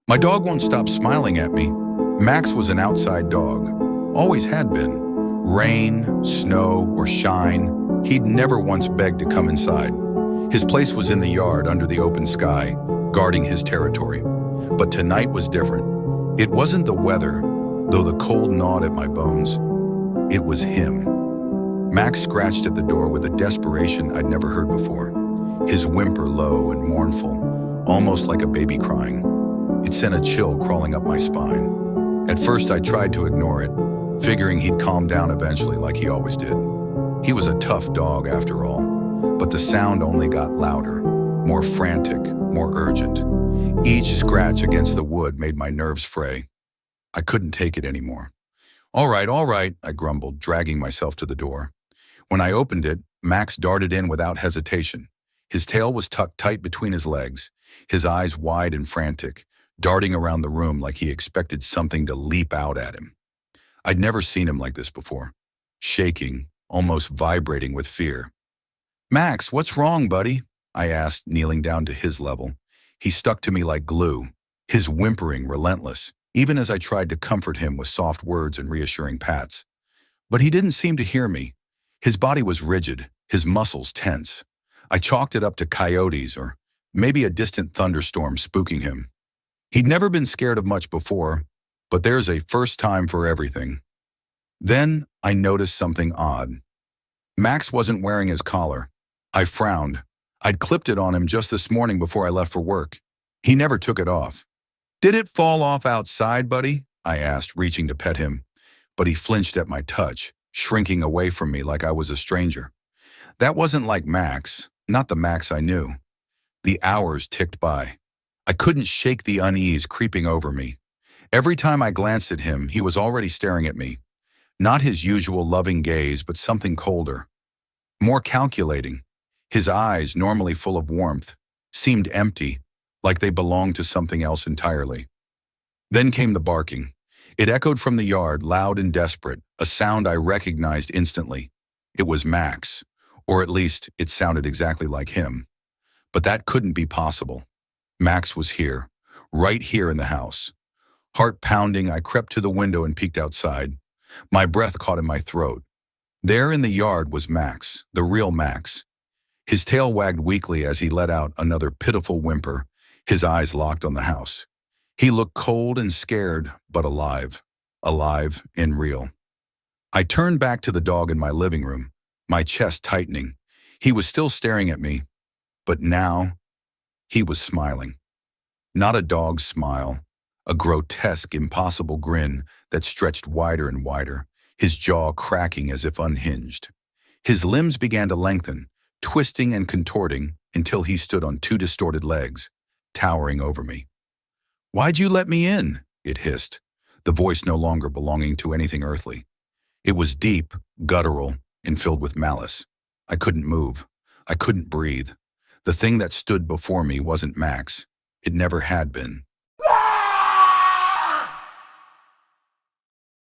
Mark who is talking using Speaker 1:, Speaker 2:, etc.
Speaker 1: My dog won't stop smiling at me. Max was an outside dog, always had been. Rain, snow, or shine, he'd never once begged to come inside. His place was in the yard under the open sky, guarding his territory. But tonight was different. It wasn't the weather, though the cold gnawed at my bones. It was him. Max scratched at the door with a desperation I'd never heard before. His whimper low and mournful, almost like a baby crying. It sent a chill crawling up my spine. At first I tried to ignore it, figuring he'd calm down eventually like he always did. He was a tough dog after all, but the sound only got louder, more frantic, more urgent. Each scratch against the wood made my nerves fray. I couldn't take it anymore. All right, I grumbled, dragging myself to the door. When I opened it, Max darted in without hesitation. His tail was tucked tight between his legs, his eyes wide and frantic, darting around the room like he expected something to leap out at him. I'd never seen him like this before, shaking, almost vibrating with fear. "Max, what's wrong, buddy?" I asked, kneeling down to his level. He stuck to me like glue, his whimpering relentless, even as I tried to comfort him with soft words and reassuring pats. But he didn't seem to hear me. His body was rigid, his muscles tense. I chalked it up to coyotes or maybe a distant thunderstorm spooking him. He'd never been scared of much before, but there's a first time for everything. Then I noticed something odd. Max wasn't wearing his collar. I frowned. I'd clipped it on him just this morning before I left for work. He never took it off. "Did it fall off outside, buddy?" I asked, reaching to pet him. But he flinched at my touch, shrinking away from me like I was a stranger. That wasn't like Max, not the Max I knew. The hours ticked by. I couldn't shake the unease creeping over me. Every time I glanced at him, he was already staring at me. Not his usual loving gaze, but something colder. More calculating. His eyes, normally full of warmth, seemed empty, like they belonged to something else entirely. Then came the barking. It echoed from the yard, loud and desperate, a sound I recognized instantly. It was Max, or at least it sounded exactly like him. But that couldn't be possible. Max was here, right here in the house. Heart pounding, I crept to the window and peeked outside. My breath caught in my throat. There in the yard was Max, the real Max. His tail wagged weakly as he let out another pitiful whimper, his eyes locked on the house. He looked cold and scared, but alive. Alive and real. I turned back to the dog in my living room, my chest tightening. He was still staring at me, but now he was smiling. Not a dog's smile, a grotesque, impossible grin that stretched wider and wider, his jaw cracking as if unhinged. His limbs began to lengthen, twisting and contorting until he stood on two distorted legs, towering over me. "Why'd you let me in?" it hissed, the voice no longer belonging to anything earthly. It was deep, guttural, and filled with malice. I couldn't move. I couldn't breathe. The thing that stood before me wasn't Max. It never had been.